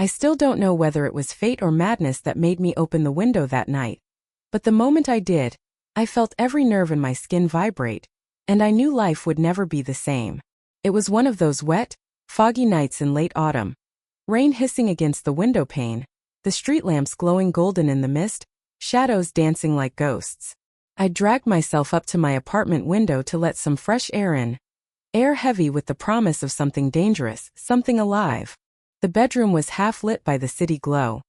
I still don't know whether it was fate or madness that made me open the window that night. But the moment I did, I felt every nerve in my skin vibrate, and I knew life would never be the same. It was one of those wet, foggy nights in late autumn. Rain hissing against the window pane, the street lamps glowing golden in the mist, shadows dancing like ghosts. I dragged myself up to my apartment window to let some fresh air in. Air heavy with the promise of something dangerous, something alive. The bedroom was half lit by the city glow.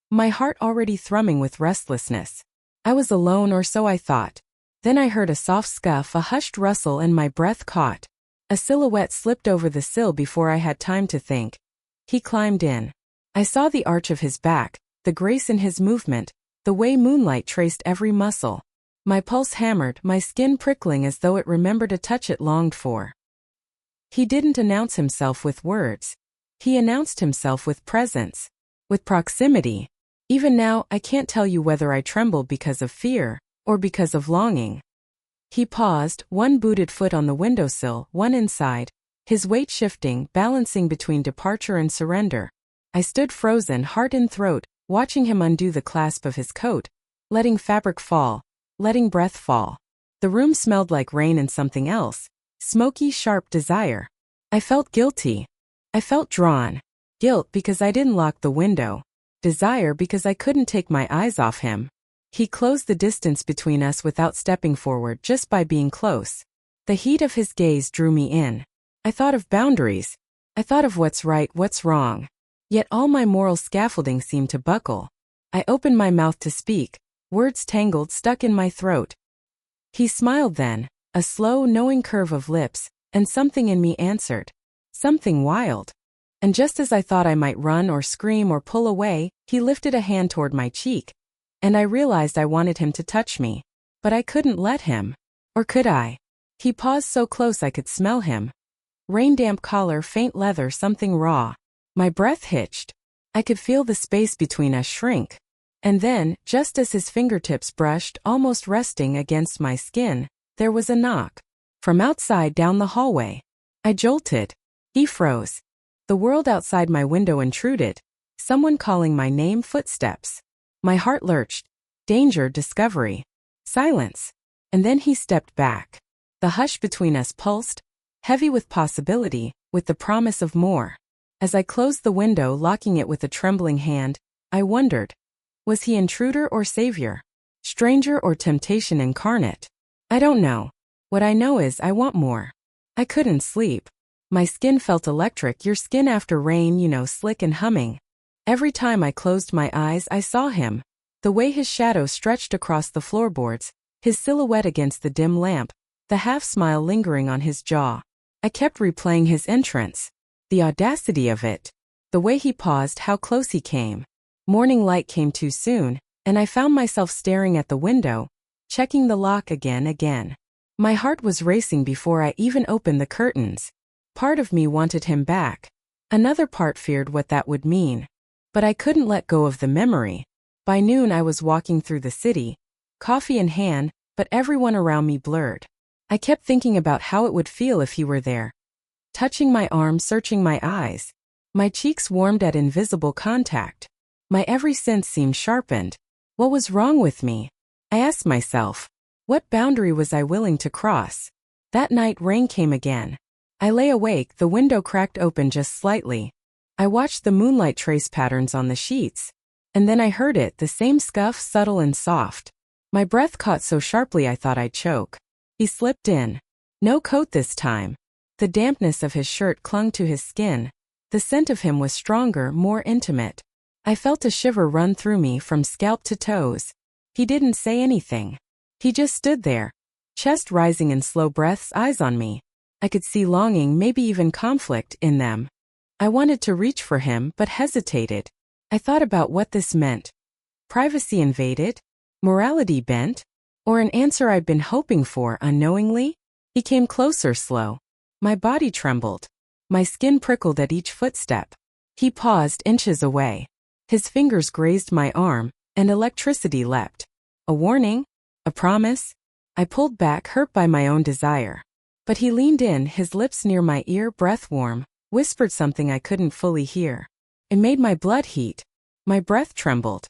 My heart already thrumming with restlessness. I was alone, or so I thought. Then I heard a soft scuff, a hushed rustle, and my breath caught. A silhouette slipped over the sill before I had time to think. He climbed in. I saw the arch of his back, the grace in his movement, the way moonlight traced every muscle. My pulse hammered, my skin prickling as though it remembered a touch it longed for. He didn't announce himself with words. He announced himself with presence, with proximity. Even now, I can't tell you whether I trembled because of fear, or because of longing. He paused, one booted foot on the windowsill, one inside, his weight shifting, balancing between departure and surrender. I stood frozen, heart in throat, watching him undo the clasp of his coat, letting fabric fall, letting breath fall. The room smelled like rain and something else, smoky, sharp desire. I felt guilty. I felt drawn. Guilt because I didn't lock the window. Desire because I couldn't take my eyes off him. He closed the distance between us without stepping forward, just by being close. The heat of his gaze drew me in. I thought of boundaries. I thought of what's right, what's wrong. Yet all my moral scaffolding seemed to buckle. I opened my mouth to speak, words tangled, stuck in my throat. He smiled then, a slow, knowing curve of lips, and something in me answered. Something wild. And just as I thought I might run or scream or pull away, he lifted a hand toward my cheek, and I realized I wanted him to touch me. But I couldn't let him. Or could I? He paused so close I could smell him. Rain-damp collar, faint leather, something raw. My breath hitched. I could feel the space between us shrink. And then, just as his fingertips brushed, almost resting against my skin, there was a knock. From outside down the hallway. I jolted. He froze. The world outside my window intruded. Someone calling my name, footsteps. My heart lurched. Danger, discovery. Silence. And then he stepped back. The hush between us pulsed, heavy with possibility, with the promise of more. As I closed the window, locking it with a trembling hand, I wondered. Was he intruder or savior? Stranger or temptation incarnate? I don't know. What I know is I want more. I couldn't sleep. My skin felt electric, your skin after rain, slick and humming. Every time I closed my eyes, I saw him. The way his shadow stretched across the floorboards, his silhouette against the dim lamp, the half-smile lingering on his jaw. I kept replaying his entrance. The audacity of it. The way he paused, how close he came. Morning light came too soon, and I found myself staring at the window, checking the lock again. My heart was racing before I even opened the curtains. Part of me wanted him back. Another part feared what that would mean. But I couldn't let go of the memory. By noon I was walking through the city, coffee in hand, but everyone around me blurred. I kept thinking about how it would feel if he were there. Touching my arm, searching my eyes. My cheeks warmed at invisible contact. My every sense seemed sharpened. What was wrong with me? I asked myself. What boundary was I willing to cross? That night rain came again. I lay awake, the window cracked open just slightly. I watched the moonlight trace patterns on the sheets. And then I heard it, the same scuff, subtle and soft. My breath caught so sharply I thought I'd choke. He slipped in. No coat this time. The dampness of his shirt clung to his skin. The scent of him was stronger, more intimate. I felt a shiver run through me from scalp to toes. He didn't say anything. He just stood there, chest rising in slow breaths, eyes on me. I could see longing, maybe even conflict, in them. I wanted to reach for him, but hesitated. I thought about what this meant. Privacy invaded? Morality bent? Or an answer I'd been hoping for unknowingly? He came closer, slow. My body trembled. My skin prickled at each footstep. He paused inches away. His fingers grazed my arm, and electricity leapt. A warning? A promise? I pulled back, hurt by my own desire. But he leaned in, his lips near my ear, breath warm, whispered something I couldn't fully hear. It made my blood heat. My breath trembled.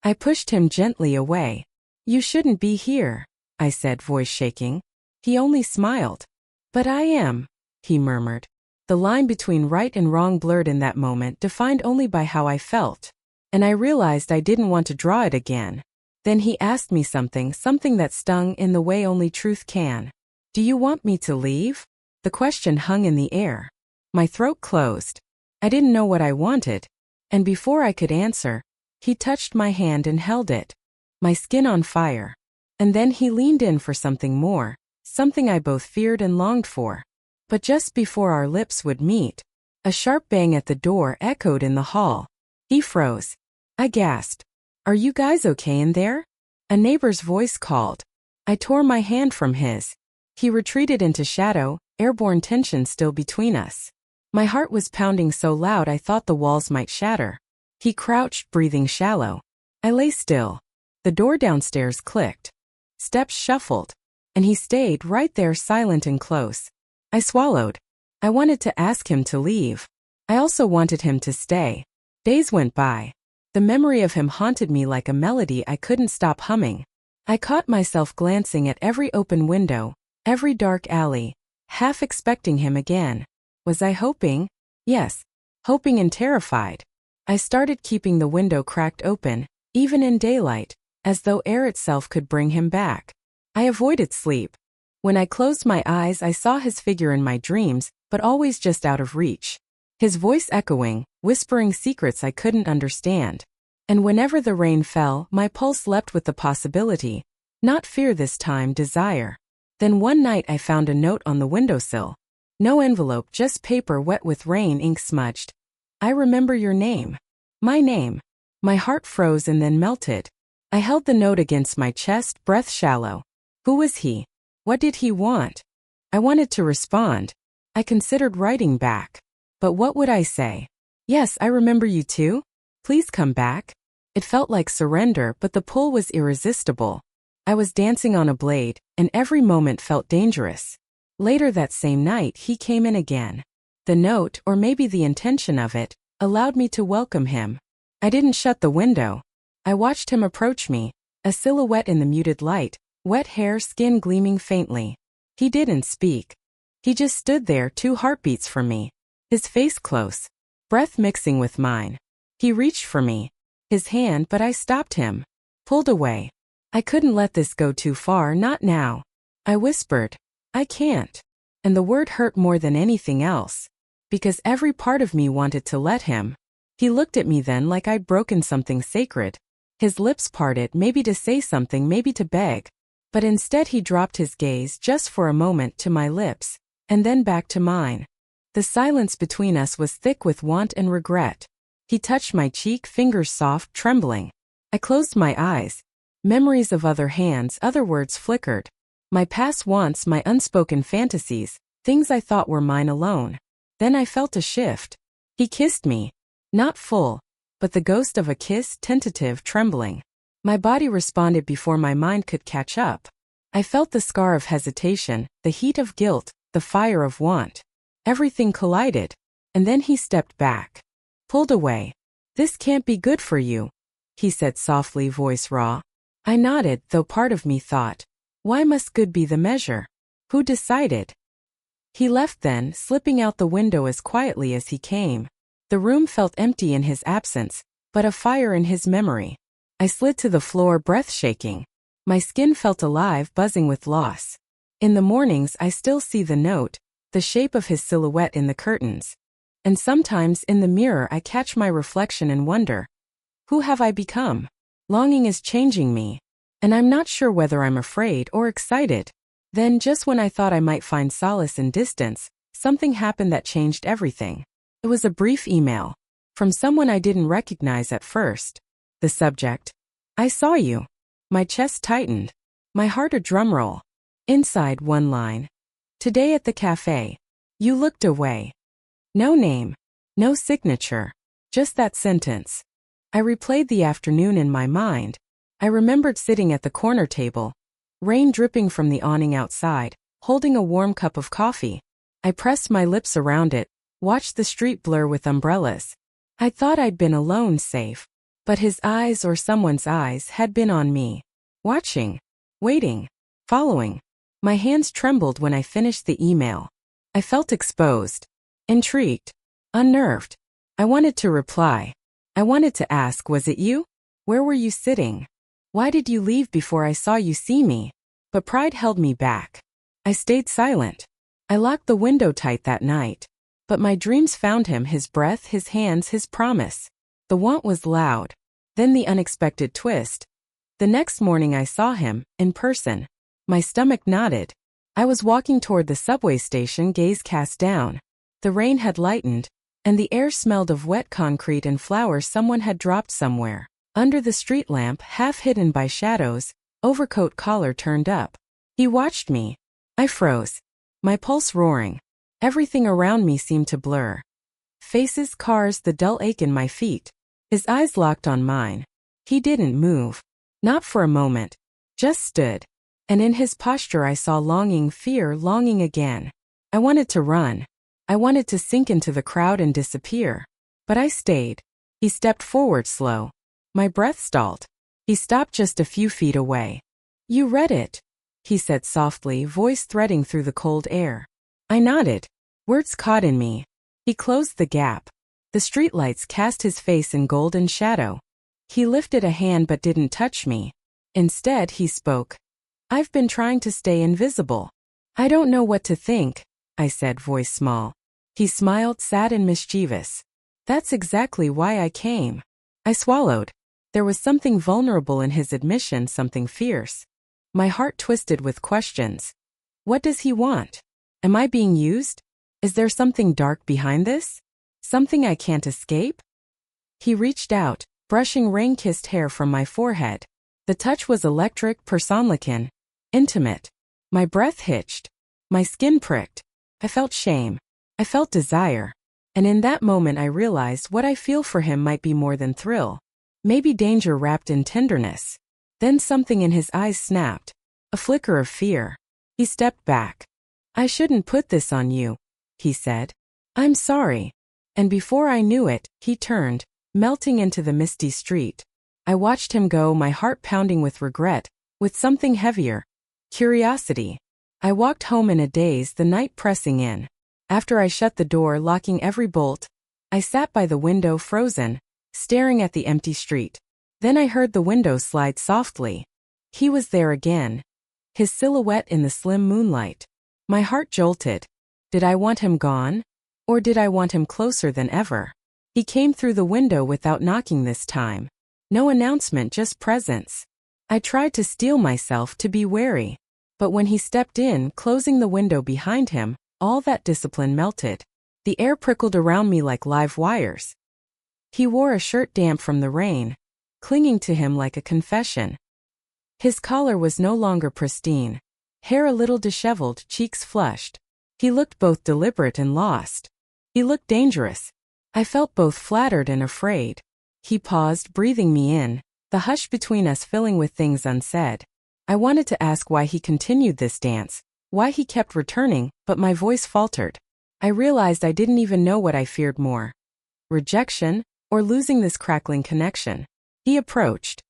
I pushed him gently away. "You shouldn't be here," I said, voice shaking. He only smiled. "But I am," he murmured. The line between right and wrong blurred in that moment, defined only by how I felt. And I realized I didn't want to draw it again. Then he asked me something that stung in the way only truth can. "Do you want me to leave?" The question hung in the air. My throat closed. I didn't know what I wanted. And before I could answer, he touched my hand and held it, my skin on fire. And then he leaned in for something more, something I both feared and longed for. But just before our lips would meet, a sharp bang at the door echoed in the hall. He froze. I gasped. "Are you guys okay in there?" A neighbor's voice called. I tore my hand from his. He retreated into shadow, airborne tension still between us. My heart was pounding so loud I thought the walls might shatter. He crouched, breathing shallow. I lay still. The door downstairs clicked. Steps shuffled. And he stayed right there, silent and close. I swallowed. I wanted to ask him to leave. I also wanted him to stay. Days went by. The memory of him haunted me like a melody I couldn't stop humming. I caught myself glancing at every open window, every dark alley, half expecting him again. Was I hoping? Yes, hoping and terrified. I started keeping the window cracked open, even in daylight, as though air itself could bring him back. I avoided sleep. When I closed my eyes, I saw his figure in my dreams, but always just out of reach. His voice echoing, whispering secrets I couldn't understand. And whenever the rain fell, my pulse leapt with the possibility. Not fear this time, desire. Then one night I found a note on the windowsill. No envelope, just paper wet with rain, ink smudged. "I remember your name." My name. My heart froze and then melted. I held the note against my chest, breath shallow. Who was he? What did he want? I wanted to respond. I considered writing back. But what would I say? "Yes, I remember you too. Please come back." It felt like surrender, but the pull was irresistible. I was dancing on a blade, and every moment felt dangerous. Later that same night, he came in again. The note, or maybe the intention of it, allowed me to welcome him. I didn't shut the window. I watched him approach me, a silhouette in the muted light, wet hair, skin gleaming faintly. He didn't speak. He just stood there, 2 heartbeats from me. His face close, breath mixing with mine. He reached for me, his hand, but I stopped him. Pulled away. I couldn't let this go too far, not now. I whispered, "I can't." And the word hurt more than anything else. Because every part of me wanted to let him. He looked at me then like I'd broken something sacred. His lips parted, maybe to say something, maybe to beg. But instead he dropped his gaze just for a moment to my lips, and then back to mine. The silence between us was thick with want and regret. He touched my cheek, fingers soft, trembling. I closed my eyes. Memories of other hands, other words flickered. My past wants, my unspoken fantasies, things I thought were mine alone. Then I felt a shift. He kissed me. Not full, but the ghost of a kiss, tentative, trembling. My body responded before my mind could catch up. I felt the scar of hesitation, the heat of guilt, the fire of want. Everything collided. And then he stepped back. Pulled away. "This can't be good for you," he said softly, voice raw. I nodded, though part of me thought, why must good be the measure? Who decided? He left then, slipping out the window as quietly as he came. The room felt empty in his absence, but a fire in his memory. I slid to the floor, breath shaking. My skin felt alive, buzzing with loss. In the mornings I still see the note, the shape of his silhouette in the curtains. And sometimes in the mirror I catch my reflection and wonder, who have I become? Longing is changing me. And I'm not sure whether I'm afraid or excited. Then, just when I thought I might find solace in distance, something happened that changed everything. It was a brief email. From someone I didn't recognize at first. The subject: "I saw you." My chest tightened. My heart a drumroll. Inside, one line: "Today at the cafe. You looked away." No name. No signature. Just that sentence. I replayed the afternoon in my mind. I remembered sitting at the corner table, rain dripping from the awning outside, holding a warm cup of coffee. I pressed my lips around it, watched the street blur with umbrellas. I thought I'd been alone, safe. But his eyes, or someone's eyes, had been on me. Watching. Waiting. Following. My hands trembled when I finished the email. I felt exposed. Intrigued. Unnerved. I wanted to reply. I wanted to ask, was it you? Where were you sitting? Why did you leave before I saw you see me? But pride held me back. I stayed silent. I locked the window tight that night. But my dreams found him, his breath, his hands, his promise. The want was loud. Then the unexpected twist. The next morning I saw him, in person. My stomach knotted. I was walking toward the subway station, gaze cast down. The rain had lightened, and the air smelled of wet concrete and flowers someone had dropped somewhere. Under the street lamp, half hidden by shadows, overcoat collar turned up. He watched me. I froze. My pulse roaring. Everything around me seemed to blur. Faces, cars, the dull ache in my feet. His eyes locked on mine. He didn't move. Not for a moment. Just stood. And in his posture I saw longing, fear, longing again. I wanted to run. I wanted to sink into the crowd and disappear. But I stayed. He stepped forward slow. My breath stalled. He stopped just a few feet away. You read it, he said softly, voice threading through the cold air. I nodded. Words caught in me. He closed the gap. The streetlights cast his face in golden shadow. He lifted a hand but didn't touch me. Instead, he spoke. I've been trying to stay invisible. I don't know what to think, I said, voice small. He smiled, sad and mischievous. That's exactly why I came. I swallowed. There was something vulnerable in his admission, something fierce. My heart twisted with questions. What does he want? Am I being used? Is there something dark behind this? Something I can't escape? He reached out, brushing rain-kissed hair from my forehead. The touch was electric, personican, intimate. My breath hitched. My skin pricked. I felt shame. I felt desire. And in that moment I realized what I feel for him might be more than thrill. Maybe danger wrapped in tenderness. Then something in his eyes snapped. A flicker of fear. He stepped back. I shouldn't put this on you, he said. I'm sorry. And before I knew it, he turned, melting into the misty street. I watched him go, my heart pounding with regret, with something heavier. Curiosity. I walked home in a daze, the night pressing in. After I shut the door, locking every bolt, I sat by the window, frozen, staring at the empty street. Then I heard the window slide softly. He was there again. His silhouette in the slim moonlight. My heart jolted. Did I want him gone? Or did I want him closer than ever? He came through the window without knocking this time. No announcement, just presence. I tried to steel myself to be wary. But when he stepped in, closing the window behind him, all that discipline melted. The air prickled around me like live wires. He wore a shirt damp from the rain, clinging to him like a confession. His collar was no longer pristine. Hair a little disheveled, cheeks flushed. He looked both deliberate and lost. He looked dangerous. I felt both flattered and afraid. He paused, breathing me in, the hush between us filling with things unsaid. I wanted to ask why he continued this dance, why he kept returning, but my voice faltered. I realized I didn't even know what I feared more. Rejection, or losing this crackling connection. He approached.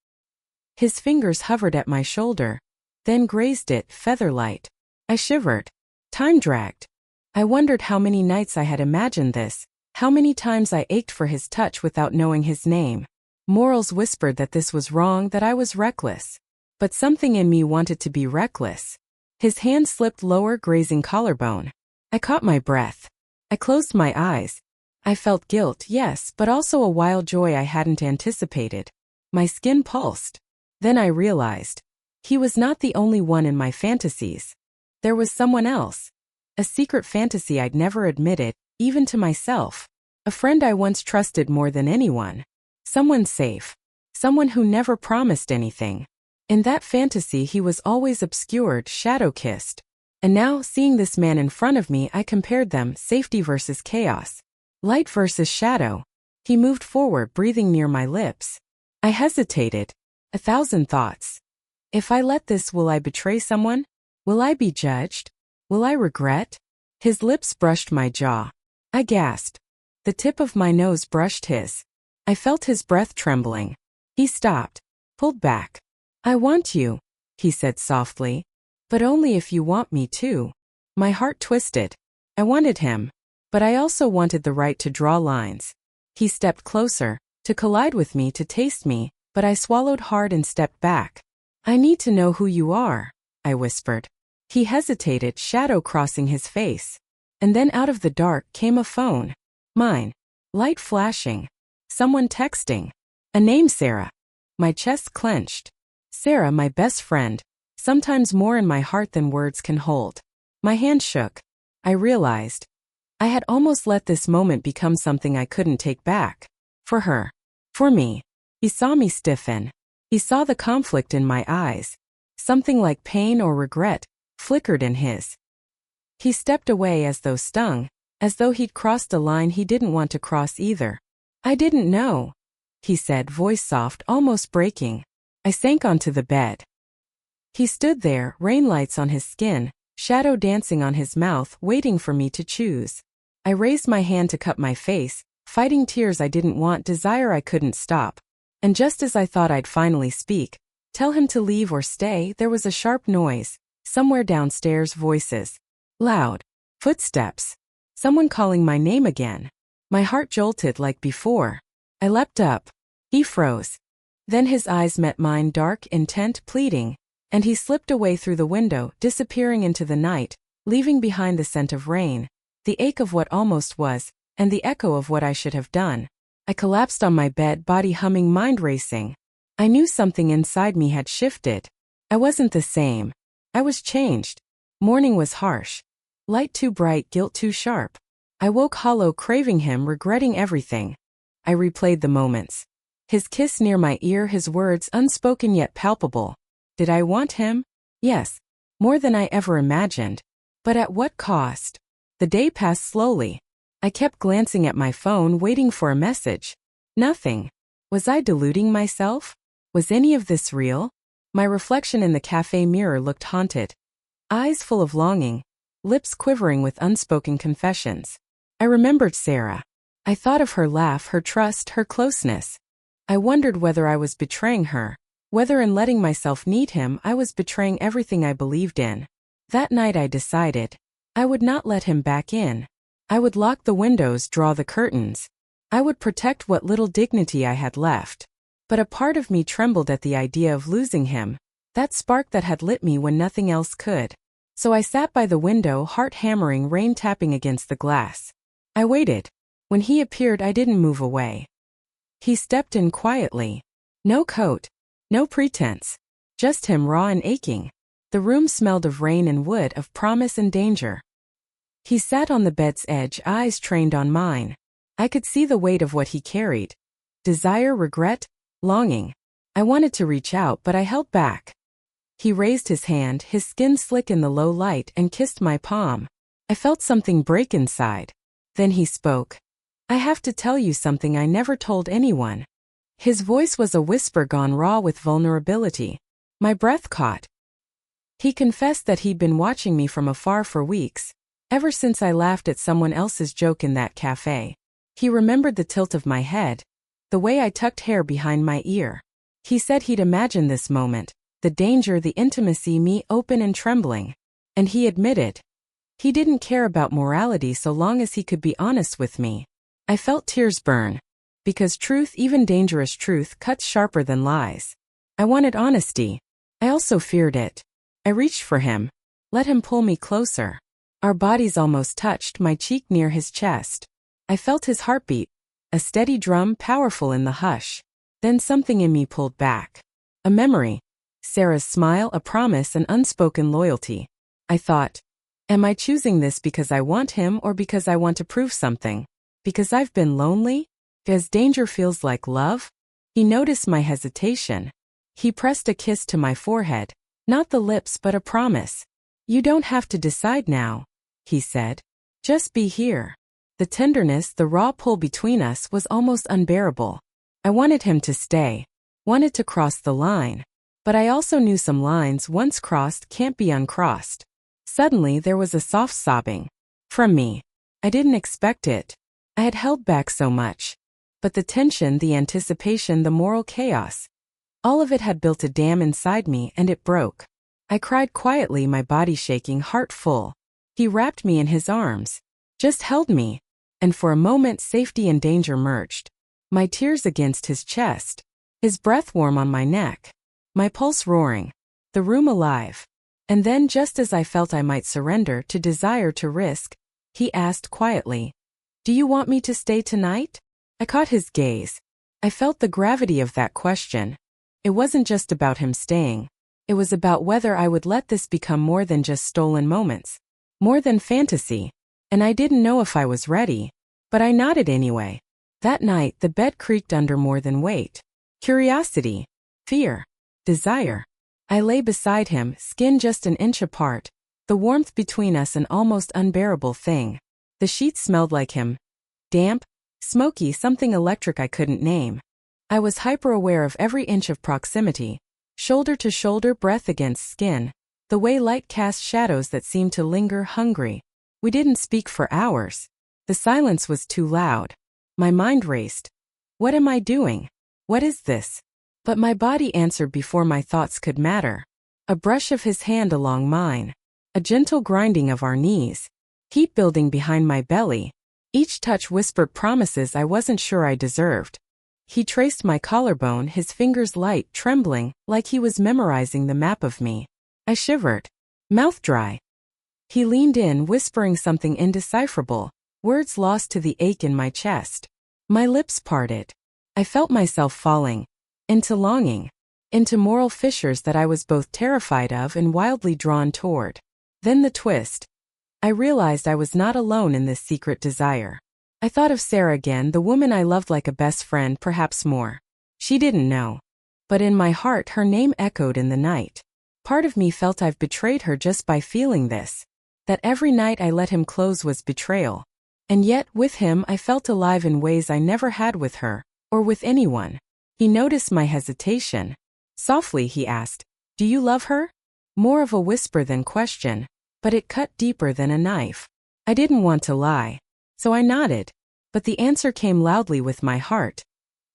His fingers hovered at my shoulder, then grazed it, feather-light. I shivered. Time dragged. I wondered how many nights I had imagined this, how many times I ached for his touch without knowing his name. Morals whispered that this was wrong, that I was reckless. But something in me wanted to be reckless. His hand slipped lower, grazing collarbone. I caught my breath. I closed my eyes. I felt guilt, yes, but also a wild joy I hadn't anticipated. My skin pulsed. Then I realized. He was not the only one in my fantasies. There was someone else. A secret fantasy I'd never admitted, even to myself. A friend I once trusted more than anyone. Someone safe. Someone who never promised anything. In that fantasy he was always obscured, shadow-kissed. And now, seeing this man in front of me, I compared them, safety versus chaos. Light versus shadow. He moved forward, breathing near my lips. I hesitated. 1,000 thoughts. If I let this, will I betray someone? Will I be judged? Will I regret? His lips brushed my jaw. I gasped. The tip of my nose brushed his. I felt his breath trembling. He stopped, pulled back. "I want you," he said softly. "But only if you want me to." My heart twisted. I wanted him. But I also wanted the right to draw lines. He stepped closer, to collide with me, to taste me, but I swallowed hard and stepped back. "I need to know who you are," I whispered. He hesitated, shadow crossing his face. And then out of the dark came a phone. Mine. Light flashing. Someone texting. A name: Sarah. My chest clenched. Sarah, my best friend. Sometimes more in my heart than words can hold. My hand shook. I realized I had almost let this moment become something I couldn't take back. For her. For me. He saw me stiffen. He saw the conflict in my eyes. Something like pain or regret flickered in his. He stepped away as though stung, as though he'd crossed a line he didn't want to cross either. "I didn't know," he said, voice soft, almost breaking. I sank onto the bed. He stood there, rain lights on his skin, shadow dancing on his mouth, waiting for me to choose. I raised my hand to cup my face, fighting tears I didn't want, desire I couldn't stop. And just as I thought I'd finally speak, tell him to leave or stay, there was a sharp noise. Somewhere downstairs, voices. Loud. Footsteps. Someone calling my name again. My heart jolted like before. I leapt up. He froze. Then his eyes met mine, dark, intent, pleading, and he slipped away through the window, disappearing into the night, leaving behind the scent of rain, the ache of what almost was, and the echo of what I should have done. I collapsed on my bed, body humming, mind racing. I knew something inside me had shifted. I wasn't the same. I was changed. Morning was harsh. Light too bright, guilt too sharp. I woke hollow, craving him, regretting everything. I replayed the moments. His kiss near my ear, his words unspoken yet palpable. Did I want him? Yes. More than I ever imagined. But at what cost? The day passed slowly. I kept glancing at my phone, waiting for a message. Nothing. Was I deluding myself? Was any of this real? My reflection in the cafe mirror looked haunted. Eyes full of longing. Lips quivering with unspoken confessions. I remembered Sarah. I thought of her laugh, her trust, her closeness. I wondered whether I was betraying her, whether in letting myself need him I was betraying everything I believed in. That night I decided I would not let him back in. I would lock the windows, draw the curtains. I would protect what little dignity I had left. But a part of me trembled at the idea of losing him, that spark that had lit me when nothing else could. So I sat by the window, heart hammering, rain tapping against the glass. I waited. When he appeared, I didn't move away. He stepped in quietly. No coat. No pretense. Just him, raw and aching. The room smelled of rain and wood, of promise and danger. He sat on the bed's edge, eyes trained on mine. I could see the weight of what he carried. Desire, regret, longing. I wanted to reach out, but I held back. He raised his hand, his skin slick in the low light, and kissed my palm. I felt something break inside. Then he spoke. "I have to tell you something I never told anyone." His voice was a whisper gone raw with vulnerability. My breath caught. He confessed that he'd been watching me from afar for weeks, ever since I laughed at someone else's joke in that cafe. He remembered the tilt of my head, the way I tucked hair behind my ear. He said he'd imagined this moment, the danger, the intimacy, me open and trembling. And he admitted he didn't care about morality so long as he could be honest with me. I felt tears burn. Because truth, even dangerous truth, cuts sharper than lies. I wanted honesty. I also feared it. I reached for him. Let him pull me closer. Our bodies almost touched, my cheek near his chest. I felt his heartbeat, a steady drum, powerful in the hush. Then something in me pulled back. A memory. Sarah's smile, a promise, an unspoken loyalty. I thought, am I choosing this because I want him or because I want to prove something? Because I've been lonely? Because danger feels like love? He noticed my hesitation. He pressed a kiss to my forehead, not the lips but a promise. "You don't have to decide now," he said. "Just be here." The tenderness, the raw pull between us was almost unbearable. I wanted him to stay, wanted to cross the line. But I also knew some lines, once crossed, can't be uncrossed. Suddenly there was a soft sobbing. From me. I didn't expect it. I had held back so much. But the tension, the anticipation, the moral chaos, all of it had built a dam inside me, and it broke. I cried quietly, my body shaking, heart full. He wrapped me in his arms, just held me, and for a moment safety and danger merged. My tears against his chest, his breath warm on my neck, my pulse roaring, the room alive. And then, just as I felt I might surrender to desire, to risk, he asked quietly, "Do you want me to stay tonight?" I caught his gaze. I felt the gravity of that question. It wasn't just about him staying. It was about whether I would let this become more than just stolen moments, more than fantasy. And I didn't know if I was ready, but I nodded anyway. That night, the bed creaked under more than weight. Curiosity, fear, desire. I lay beside him, skin just an inch apart, the warmth between us an almost unbearable thing. The sheets smelled like him. Damp, smoky, something electric I couldn't name. I was hyper-aware of every inch of proximity, shoulder to shoulder, breath against skin, the way light cast shadows that seemed to linger, hungry. We didn't speak for hours. The silence was too loud. My mind raced. What am I doing? What is this? But my body answered before my thoughts could matter. A brush of his hand along mine. A gentle grinding of our knees. Heat building behind my belly. Each touch whispered promises I wasn't sure I deserved. He traced my collarbone, his fingers light, trembling, like he was memorizing the map of me. I shivered. Mouth dry. He leaned in, whispering something indecipherable, words lost to the ache in my chest. My lips parted. I felt myself falling. Into longing. Into moral fissures that I was both terrified of and wildly drawn toward. Then the twist. I realized I was not alone in this secret desire. I thought of Sarah again, the woman I loved like a best friend, perhaps more. She didn't know. But in my heart her name echoed in the night. Part of me felt I've betrayed her just by feeling this. That every night I let him close was betrayal. And yet, with him I felt alive in ways I never had with her, or with anyone. He noticed my hesitation. Softly he asked, "Do you love her?" More of a whisper than question, but it cut deeper than a knife. I didn't want to lie, so I nodded. But the answer came loudly with my heart.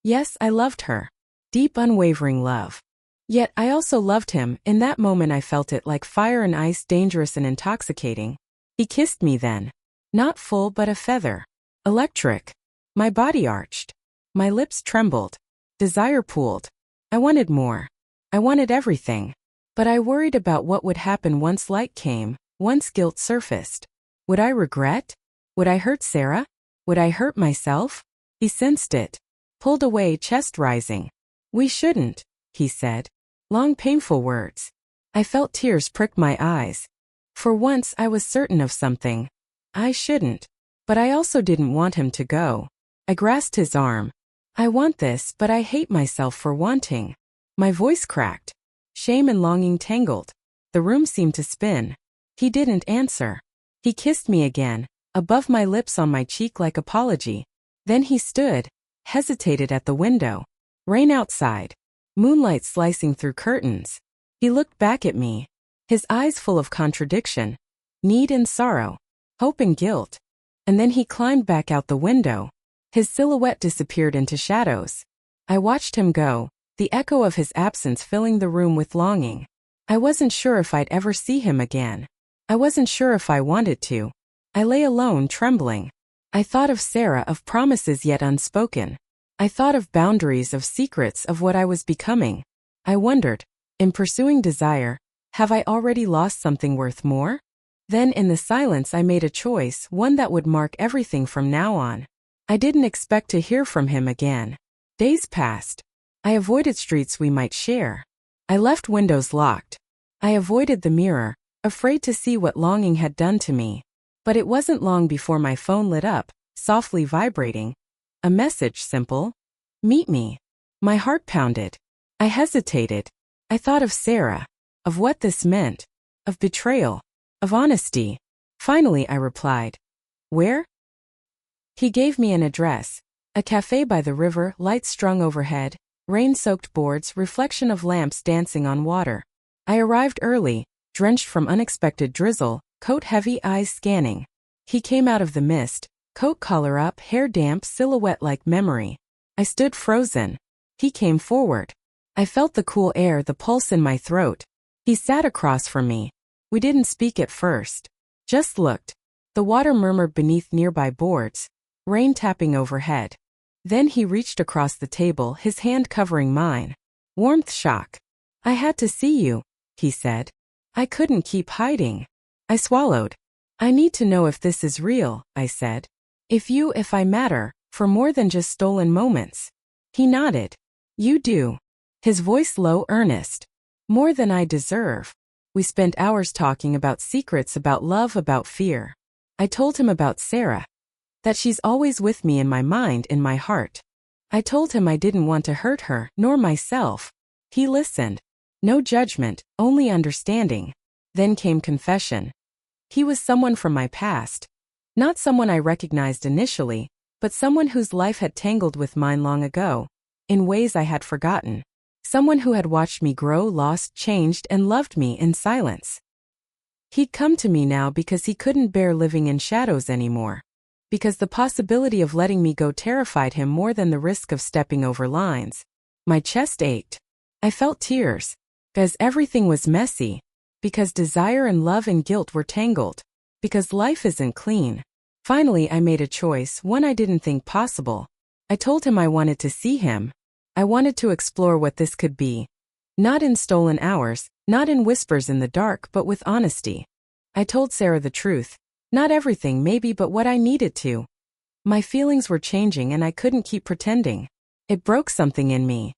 Yes, I loved her. Deep, unwavering love. Yet I also loved him. In that moment I felt it like fire and ice, dangerous and intoxicating. He kissed me then. Not full, but a feather. Electric. My body arched. My lips trembled. Desire pooled. I wanted more. I wanted everything. But I worried about what would happen once light came, once guilt surfaced. Would I regret? Would I hurt Sarah? Would I hurt myself? He sensed it. Pulled away, chest rising. "We shouldn't," he said. Long, painful words. I felt tears prick my eyes. For once I was certain of something. I shouldn't. But I also didn't want him to go. I grasped his arm. "I want this, but I hate myself for wanting." My voice cracked. Shame and longing tangled. The room seemed to spin. He didn't answer. He kissed me again, above my lips, on my cheek, like apology. Then he stood, hesitated at the window. Rain outside. Moonlight slicing through curtains. He looked back at me. His eyes full of contradiction. Need and sorrow. Hope and guilt. And then he climbed back out the window. His silhouette disappeared into shadows. I watched him go, the echo of his absence filling the room with longing. I wasn't sure if I'd ever see him again. I wasn't sure if I wanted to. I lay alone, trembling. I thought of Sarah, of promises yet unspoken. I thought of boundaries, of secrets, of what I was becoming. I wondered, in pursuing desire, have I already lost something worth more? Then in the silence I made a choice, one that would mark everything from now on. I didn't expect to hear from him again. Days passed. I avoided streets we might share. I left windows locked. I avoided the mirror, afraid to see what longing had done to me. But it wasn't long before my phone lit up, softly vibrating. A message, simple. "Meet me." My heart pounded. I hesitated. I thought of Sarah, of what this meant, of betrayal, of honesty. Finally I replied. "Where?" He gave me an address. A cafe by the river, lights strung overhead, rain-soaked boards, reflection of lamps dancing on water. I arrived early, drenched from unexpected drizzle, coat heavy, eyes scanning. He came out of the mist, Coat collar up, hair damp, silhouette like memory. I stood frozen. He came forward. I felt the cool air, the pulse in my throat. He sat across from me. We didn't speak at first. Just looked. The water murmured beneath nearby boards, rain tapping overhead. Then he reached across the table, his hand covering mine. Warmth, shock. I had to see you, he said. I couldn't keep hiding. I swallowed. I need to know if this is real, I said. If I matter, for more than just stolen moments. He nodded. You do. His voice low, earnest. More than I deserve. We spent hours talking about secrets, about love, about fear. I told him about Sarah. That she's always with me in my mind, in my heart. I told him I didn't want to hurt her, nor myself. He listened. No judgment, only understanding. Then came confession. He was someone from my past. Not someone I recognized initially, but someone whose life had tangled with mine long ago, in ways I had forgotten. Someone who had watched me grow, lost, changed, and loved me in silence. He'd come to me now because he couldn't bear living in shadows anymore. Because the possibility of letting me go terrified him more than the risk of stepping over lines. My chest ached. I felt tears. Because everything was messy. Because desire and love and guilt were tangled. Because life isn't clean. Finally, I made a choice, one I didn't think possible. I told him I wanted to see him. I wanted to explore what this could be. Not in stolen hours, not in whispers in the dark, but with honesty. I told Sarah the truth. Not everything maybe, but what I needed to. My feelings were changing and I couldn't keep pretending. It broke something in me.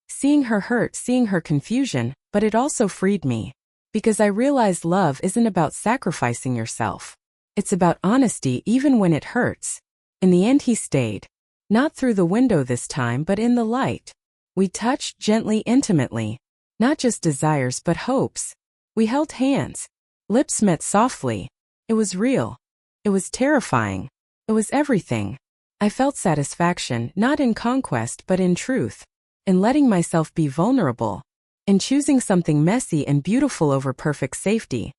Seeing her hurt, seeing her confusion, but it also freed me. Because I realized love isn't about sacrificing yourself. It's about honesty even when it hurts. In the end he stayed. Not through the window this time, but in the light. We touched gently, intimately. Not just desires but hopes. We held hands. Lips met softly. It was real. It was terrifying. It was everything. I felt satisfaction, not in conquest but in truth. In letting myself be vulnerable. In choosing something messy and beautiful over perfect safety.